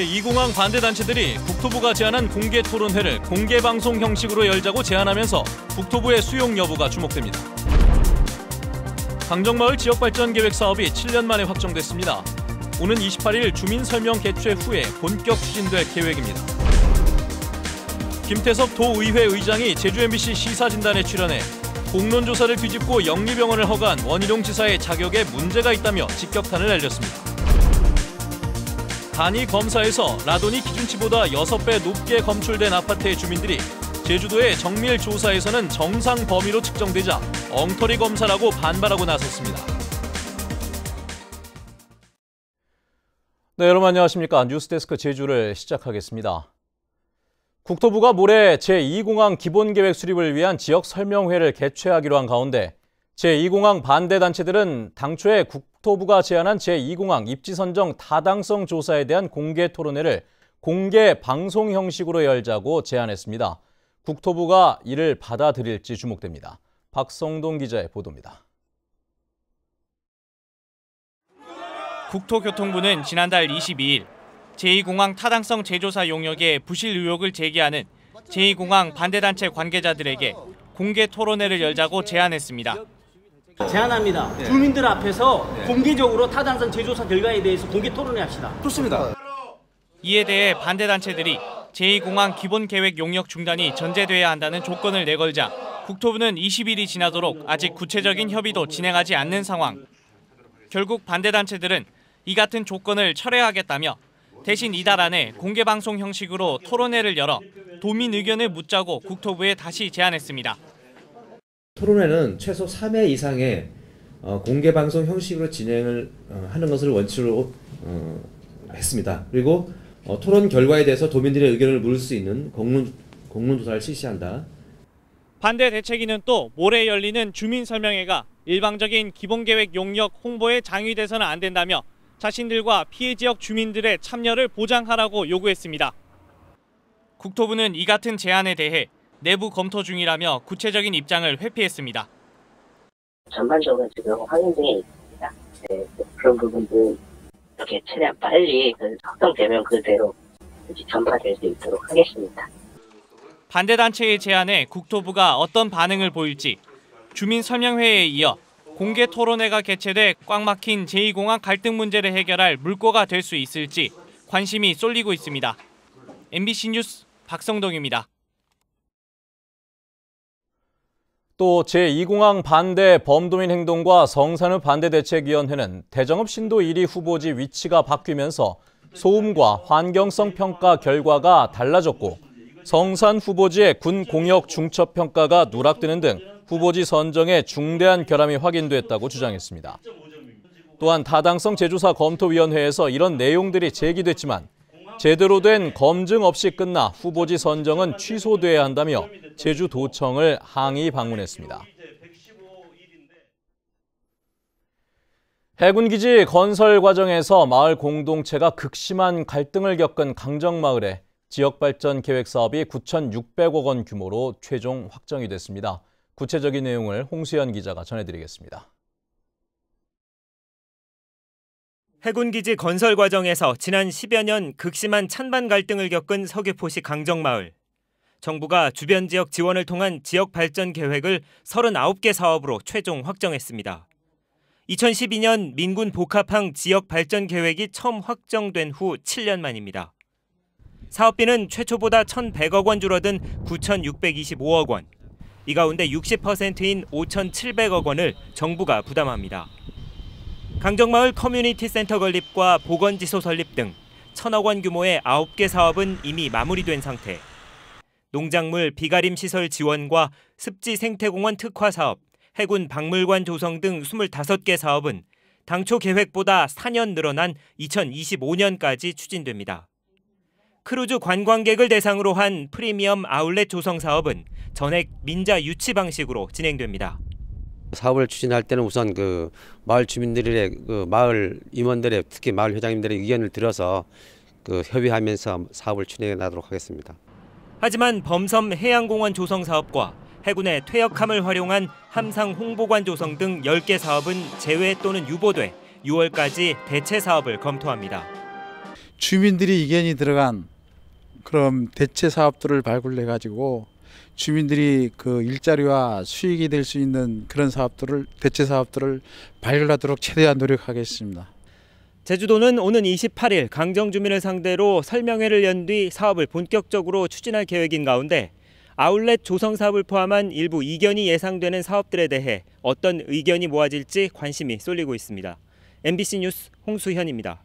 제2공항 반대단체들이 국토부가 제안한 공개 토론회를 공개 방송 형식으로 열자고 제안하면서 국토부의 수용 여부가 주목됩니다. 강정마을 지역발전계획 사업이 7년 만에 확정됐습니다. 오는 28일 주민 설명 개최 후에 본격 추진될 계획입니다. 김태섭 도의회 의장이 제주 MBC 시사진단에 출연해 공론조사를 뒤집고 영리병원을 허가한 원희룡 지사의 자격에 문제가 있다며 직격탄을 날렸습니다. 단위 검사에서 라돈이 기준치보다 6배 높게 검출된 아파트의 주민들이 제주도의 정밀 조사에서는 정상 범위로 측정되자 엉터리 검사라고 반발하고 나섰습니다. 네, 여러분 안녕하십니까. 뉴스데스크 제주를 시작하겠습니다. 국토부가 모레 제2공항 기본계획 수립을 위한 지역 설명회를 개최하기로 한 가운데 제2공항 반대단체들은 당초에 국토부가 제안한 제2공항 입지 선정 타당성 조사에 대한 공개 토론회를 공개 방송 형식으로 열자고 제안했습니다. 국토부가 이를 받아들일지 주목됩니다. 박성동 기자의 보도입니다. 국토교통부는 지난달 22일 제2공항 타당성 재조사 용역에 부실 의혹을 제기하는 제2공항 반대단체 관계자들에게 공개 토론회를 열자고 제안했습니다. 제안합니다. 주민들 앞에서 공개적으로 타당성 재조사 결과에 대해서 공개 토론회 합시다. 좋습니다. 이에 대해 반대단체들이 제2공항 기본계획 용역 중단이 전제돼야 한다는 조건을 내걸자 국토부는 20일이 지나도록 아직 구체적인 협의도 진행하지 않는 상황. 결국 반대단체들은 이 같은 조건을 철회하겠다며 대신 이달 안에 공개방송 형식으로 토론회를 열어 도민 의견을 묻자고 국토부에 다시 제안했습니다. 토론회는 최소 3회 이상의 공개방송 형식으로 진행을 하는 것을 원칙으로 했습니다. 그리고 토론 결과에 대해서 도민들의 의견을 물을 수 있는 공론조사를 실시한다. 반대 대책위는 또 모레 열리는 주민설명회가 일방적인 기본계획 용역 홍보에 장위돼서는 안 된다며 자신들과 피해 지역 주민들의 참여를 보장하라고 요구했습니다. 국토부는 이 같은 제안에 대해 내부 검토 중이라며 구체적인 입장을 회피했습니다. 전반적으로 지금 확인 중에 있습니다. 네, 그런 부분들 이렇게 최대한 빨리 확정되면 그대로 전파될 수 있도록 하겠습니다. 반대단체의 제안에 국토부가 어떤 반응을 보일지 주민설명회에 이어 공개 토론회가 개최돼 꽉 막힌 제2공항 갈등 문제를 해결할 물꼬가 될 수 있을지 관심이 쏠리고 있습니다. MBC 뉴스 박성동입니다. 또 제2공항 반대 범도민 행동과 성산읍 반대대책위원회는 대정읍 신도 1위 후보지 위치가 바뀌면서 소음과 환경성 평가 결과가 달라졌고 성산 후보지의 군 공역 중첩 평가가 누락되는 등 후보지 선정에 중대한 결함이 확인됐다고 주장했습니다. 또한 타당성 재조사 검토위원회에서 이런 내용들이 제기됐지만 제대로 된 검증 없이 끝나 후보지 선정은 취소돼야 한다며 제주도청을 항의 방문했습니다. 해군기지 건설 과정에서 마을 공동체가 극심한 갈등을 겪은 강정마을에 지역발전 계획 사업이 9,600억 원 규모로 최종 확정이 됐습니다. 구체적인 내용을 홍수연 기자가 전해드리겠습니다. 해군기지 건설 과정에서 지난 10여 년 극심한 찬반 갈등을 겪은 서귀포시 강정마을. 정부가 주변 지역 지원을 통한 지역 발전 계획을 39개 사업으로 최종 확정했습니다. 2012년 민군 복합항 지역 발전 계획이 처음 확정된 후 7년 만입니다. 사업비는 최초보다 1,100억 원 줄어든 9,625억 원. 이 가운데 60%인 5,700억 원을 정부가 부담합니다. 강정마을 커뮤니티 센터 건립과 보건지소 설립 등 1,000억 원 규모의 9개 사업은 이미 마무리된 상태. 농작물 비가림 시설 지원과 습지 생태공원 특화 사업, 해군 박물관 조성 등 25개 사업은 당초 계획보다 4년 늘어난 2025년까지 추진됩니다. 크루즈 관광객을 대상으로 한 프리미엄 아울렛 조성 사업은 전액 민자 유치 방식으로 진행됩니다. 사업을 추진할 때는 우선 마을 주민들의 마을 임원들의 특히 마을 회장님들의 의견을 들어서 협의하면서 사업을 추진해 나가도록 하겠습니다. 하지만 범섬 해양공원 조성 사업과 해군의 퇴역함을 활용한 함상 홍보관 조성 등 10개 사업은 제외 또는 유보돼 6월까지 대체 사업을 검토합니다. 주민들이 의견이 들어간 그런 대체 사업들을 발굴해 가지고 주민들이 그 일자리와 수익이 될 수 있는 그런 사업들을 대체 사업들을 발굴하도록 최대한 노력하겠습니다. 제주도는 오는 28일 강정 주민을 상대로 설명회를 연 뒤 사업을 본격적으로 추진할 계획인 가운데 아울렛 조성 사업을 포함한 일부 이견이 예상되는 사업들에 대해 어떤 의견이 모아질지 관심이 쏠리고 있습니다. MBC 뉴스 홍수현입니다.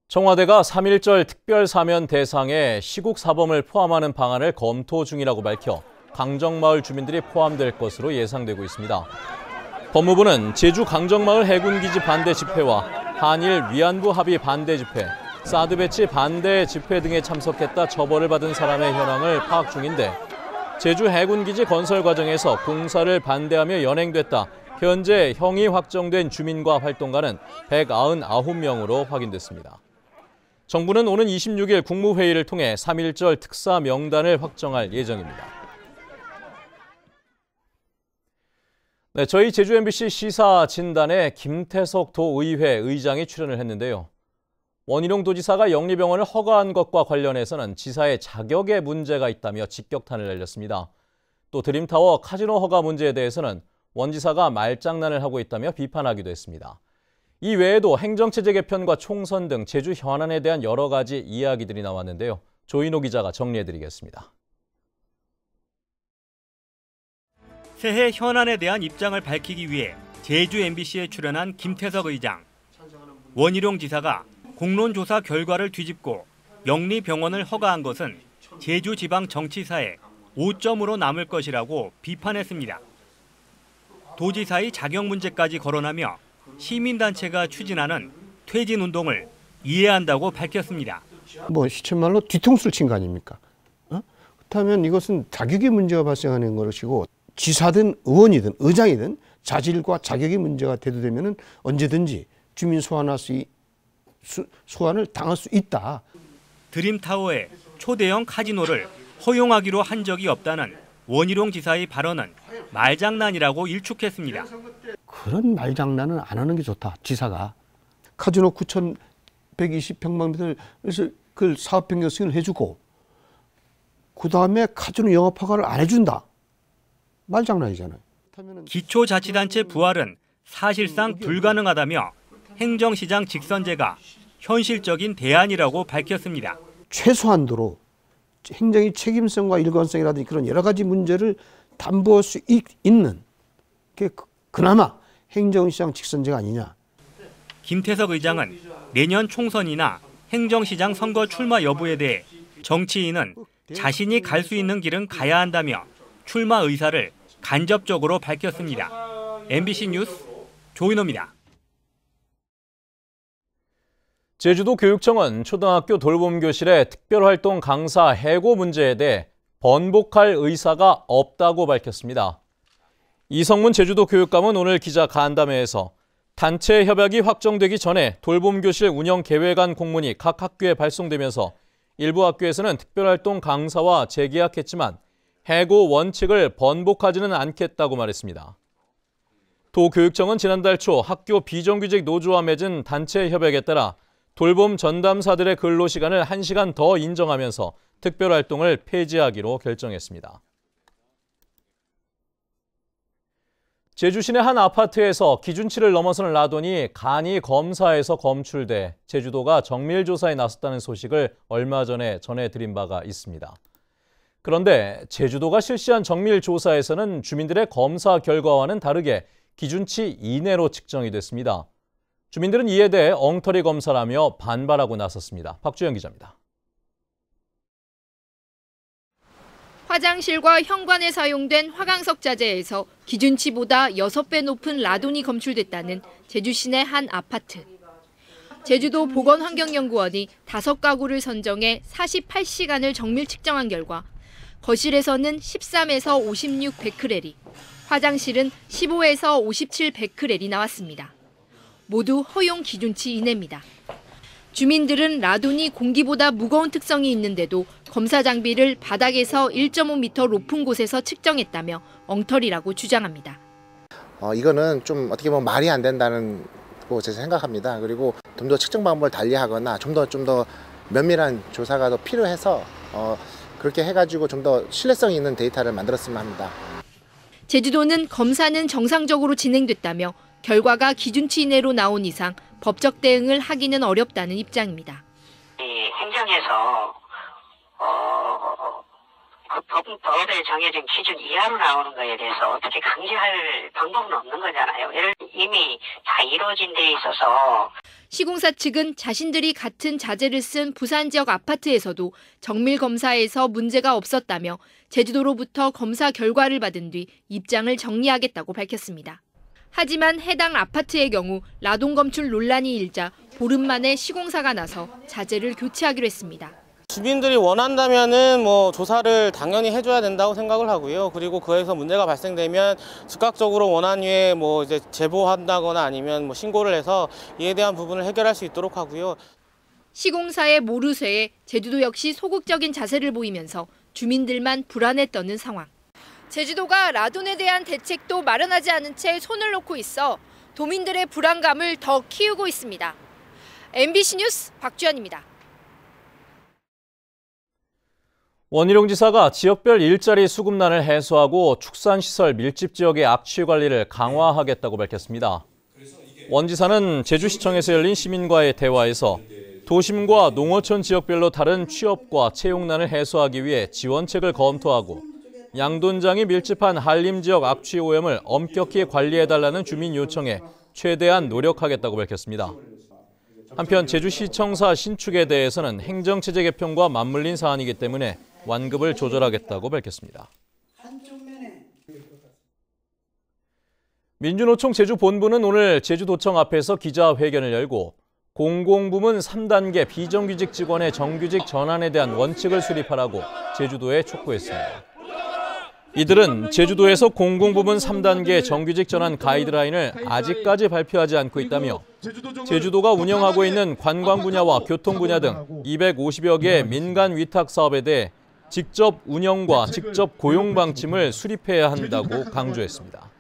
청와대가 3.1절 특별사면 대상에 시국 사범을 포함하는 방안을 검토 중이라고 밝혀 강정마을 주민들이 포함될 것으로 예상되고 있습니다. 법무부는 제주 강정마을 해군기지 반대 집회와 한일 위안부 합의 반대 집회, 사드 배치 반대 집회 등에 참석했다 처벌을 받은 사람의 현황을 파악 중인데 제주 해군기지 건설 과정에서 공사를 반대하며 연행됐다 현재 형이 확정된 주민과 활동가는 199명으로 확인됐습니다. 정부는 오는 26일 국무회의를 통해 3.1절 특사 명단을 확정할 예정입니다. 네, 저희 제주 MBC 시사 진단에 김태석 도의회 의장이 출연을 했는데요. 원희룡 도지사가 영리병원을 허가한 것과 관련해서는 지사의 자격에 문제가 있다며 직격탄을 날렸습니다. 또 드림타워 카지노 허가 문제에 대해서는 원 지사가 말장난을 하고 있다며 비판하기도 했습니다. 이 외에도 행정체제 개편과 총선 등 제주 현안에 대한 여러 가지 이야기들이 나왔는데요. 조인호 기자가 정리해드리겠습니다. 새해 현안에 대한 입장을 밝히기 위해 제주 MBC에 출연한 김태석 의장. 원희룡 지사가 공론조사 결과를 뒤집고 영리병원을 허가한 것은 제주지방정치사에 오점으로 남을 것이라고 비판했습니다. 도지사의 자격 문제까지 거론하며 시민단체가 추진하는 퇴진운동을 이해한다고 밝혔습니다. 시쳇말로 뒤통수를 친 거 아닙니까? 그렇다면 이것은 자격의 문제가 발생하는 것이고 지사든 의원이든 의장이든 자질과 자격의 문제가 대두되면 언제든지 주민 소환을 당할 수 있다. 드림타워에 초대형 카지노를 허용하기로 한 적이 없다는 원희룡 지사의 발언은 말장난이라고 일축했습니다. 그런 말장난은 안 하는 게 좋다. 지사가 카지노 9,120평방미터에서 그 사업 변경 승인을 해주고 그 다음에 카지노 영업 허가를 안 해준다. 말장난이잖아요. 기초자치단체 부활은 사실상 불가능하다며 행정시장 직선제가 현실적인 대안이라고 밝혔습니다. 최소한도로 행정의 책임성과 일관성이라든지 그런 여러 가지 문제를 담보할 수 있는 게 그나마 행정시장 직선제가 아니냐. 김태석 의장은 내년 총선이나 행정시장 선거 출마 여부에 대해 정치인은 자신이 갈 수 있는 길은 가야 한다며 출마 의사를 간접적으로 밝혔습니다. MBC 뉴스 조인호입니다. 제주도 교육청은 초등학교 돌봄교실의 특별활동 강사 해고 문제에 대해 번복할 의사가 없다고 밝혔습니다. 이성문 제주도 교육감은 오늘 기자 간담회에서 단체 협약이 확정되기 전에 돌봄교실 운영 계획안 공문이 각 학교에 발송되면서 일부 학교에서는 특별활동 강사와 재계약했지만 해고 원칙을 번복하지는 않겠다고 말했습니다. 도교육청은 지난달 초 학교 비정규직 노조와 맺은 단체 협약에 따라 돌봄 전담사들의 근로시간을 1시간 더 인정하면서 특별활동을 폐지하기로 결정했습니다. 제주 시내 한 아파트에서 기준치를 넘어서는 라돈이 간이 검사에서 검출돼 제주도가 정밀조사에 나섰다는 소식을 얼마 전에 전해드린 바가 있습니다. 그런데 제주도가 실시한 정밀조사에서는 주민들의 검사 결과와는 다르게 기준치 이내로 측정이 됐습니다. 주민들은 이에 대해 엉터리 검사라며 반발하고 나섰습니다. 박주영 기자입니다. 화장실과 현관에 사용된 화강석 자재에서 기준치보다 6배 높은 라돈이 검출됐다는 제주시 내 한 아파트. 제주도 보건환경연구원이 5가구를 선정해 48시간을 정밀 측정한 결과 거실에서는 13에서 56 베크렐이, 화장실은 15에서 57 베크렐이 나왔습니다. 모두 허용 기준치 이내입니다. 주민들은 라돈이 공기보다 무거운 특성이 있는데도 검사 장비를 바닥에서 1.5m 높은 곳에서 측정했다며 엉터리라고 주장합니다. 이거는 좀 어떻게 보면 말이 안 된다는 있다고 제가 생각합니다. 그리고 좀 더 측정 방법을 달리하거나 좀 더 면밀한 조사가 더 필요해서 그렇게 해가지고 좀 더 신뢰성 있는 데이터를 만들었으면 합니다. 제주도는 검사는 정상적으로 진행됐다며 결과가 기준치 이내로 나온 이상 법적 대응을 하기는 어렵다는 입장입니다. 행정에서 법에 정해진 기준 이하로 나오는 거에 대해서 어떻게 강제할 방법은 없는 거잖아요. 이미 다 이루어진 데 있어서. 시공사 측은 자신들이 같은 자재를 쓴 부산 지역 아파트에서도 정밀 검사에서 문제가 없었다며 제주도로부터 검사 결과를 받은 뒤 입장을 정리하겠다고 밝혔습니다. 하지만 해당 아파트의 경우 라동 검출 논란이 일자 보름 만에 시공사가 나서 자재를 교체하기로 했습니다. 주민들이 원한다면은 조사를 당연히 해줘야 된다고 생각을 하고요. 그리고 그에서 문제가 발생되면 즉각적으로 원안위에 이제 제보한다거나 아니면 신고를 해서 이에 대한 부분을 해결할 수 있도록 하고요. 시공사의 모르쇠에 제주도 역시 소극적인 자세를 보이면서 주민들만 불안에 떠는 상황. 제주도가 라돈에 대한 대책도 마련하지 않은 채 손을 놓고 있어 도민들의 불안감을 더 키우고 있습니다. MBC 뉴스 박주연입니다. 원희룡 지사가 지역별 일자리 수급난을 해소하고 축산시설 밀집 지역의 악취 관리를 강화하겠다고 밝혔습니다. 원 지사는 제주시청에서 열린 시민과의 대화에서 도심과 농어촌 지역별로 다른 취업과 채용난을 해소하기 위해 지원책을 검토하고 양돈장이 밀집한 한림 지역 악취 오염을 엄격히 관리해달라는 주민 요청에 최대한 노력하겠다고 밝혔습니다. 한편 제주시청사 신축에 대해서는 행정체제 개편과 맞물린 사안이기 때문에 완급을 조절하겠다고 밝혔습니다. 민주노총 제주본부는 오늘 제주도청 앞에서 기자회견을 열고 공공부문 3단계 비정규직 직원의 정규직 전환에 대한 원칙을 수립하라고 제주도에 촉구했습니다. 이들은 제주도에서 공공부문 3단계 정규직 전환 가이드라인을 아직까지 발표하지 않고 있다며 제주도가 운영하고 있는 관광 분야와 교통 분야 등 250여 개의 민간 위탁 사업에 대해 직접 운영과 직접 고용 방침을 수립해야 한다고 강조했습니다.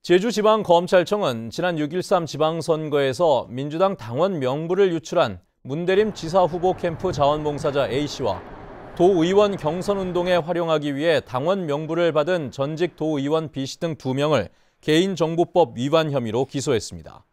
제주지방검찰청은 지난 6.13 지방선거에서 민주당 당원 명부를 유출한 문대림 지사 후보 캠프 자원봉사자 A씨와 도의원 경선운동에 활용하기 위해 당원 명부를 받은 전직 도의원 B씨 등 2명을 개인정보법 위반 혐의로 기소했습니다.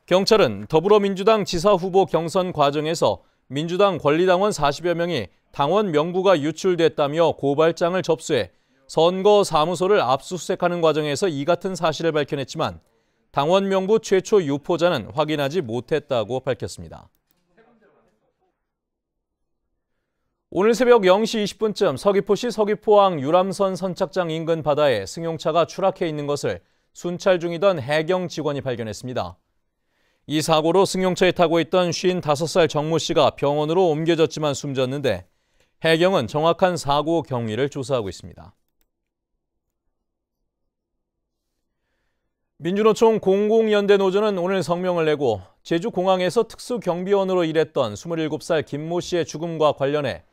경찰은 더불어민주당 지사 후보 경선 과정에서 민주당 권리당원 40여 명이 당원 명부가 유출됐다며 고발장을 접수해 선거사무소를 압수수색하는 과정에서 이 같은 사실을 밝혀냈지만 당원 명부 최초 유포자는 확인하지 못했다고 밝혔습니다. 오늘 새벽 0시 20분쯤 서귀포시 서귀포항 유람선 선착장 인근 바다에 승용차가 추락해 있는 것을 순찰 중이던 해경 직원이 발견했습니다. 이 사고로 승용차에 타고 있던 55살 정모 씨가 병원으로 옮겨졌지만 숨졌는데 해경은 정확한 사고 경위를 조사하고 있습니다. 민주노총 공공연대 노조는 오늘 성명을 내고 제주공항에서 특수경비원으로 일했던 27살 김모 씨의 죽음과 관련해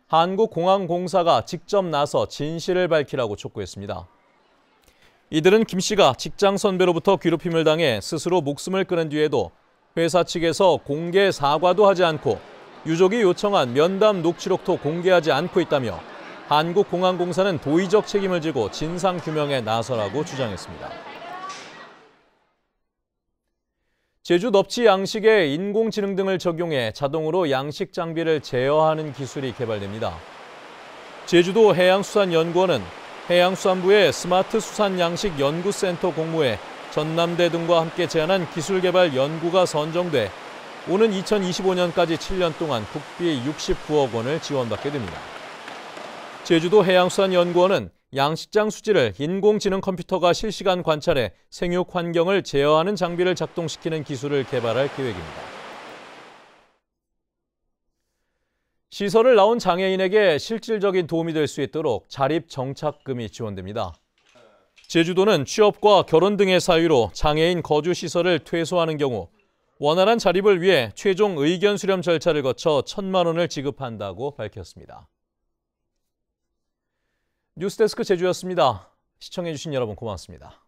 한국공항공사가 직접 나서 진실을 밝히라고 촉구했습니다. 이들은 김 씨가 직장 선배로부터 괴롭힘을 당해 스스로 목숨을 끊은 뒤에도 회사 측에서 공개 사과도 하지 않고 유족이 요청한 면담 녹취록도 공개하지 않고 있다며 한국공항공사는 도의적 책임을 지고 진상규명에 나서라고 주장했습니다. 제주 넙치 양식에 인공지능 등을 적용해 자동으로 양식 장비를 제어하는 기술이 개발됩니다. 제주도 해양수산연구원은 해양수산부의 스마트 수산 양식 연구센터 공모에 전남대 등과 함께 제안한 기술개발 연구가 선정돼 오는 2025년까지 7년 동안 국비 69억 원을 지원받게 됩니다. 제주도 해양수산연구원은 양식장 수질을 인공지능 컴퓨터가 실시간 관찰해 생육 환경을 제어하는 장비를 작동시키는 기술을 개발할 계획입니다. 시설을 나온 장애인에게 실질적인 도움이 될 수 있도록 자립정착금이 지원됩니다. 제주도는 취업과 결혼 등의 사유로 장애인 거주시설을 퇴소하는 경우 원활한 자립을 위해 최종 의견 수렴 절차를 거쳐 1,000만 원을 지급한다고 밝혔습니다. 뉴스데스크 제주였습니다. 시청해주신 여러분 고맙습니다.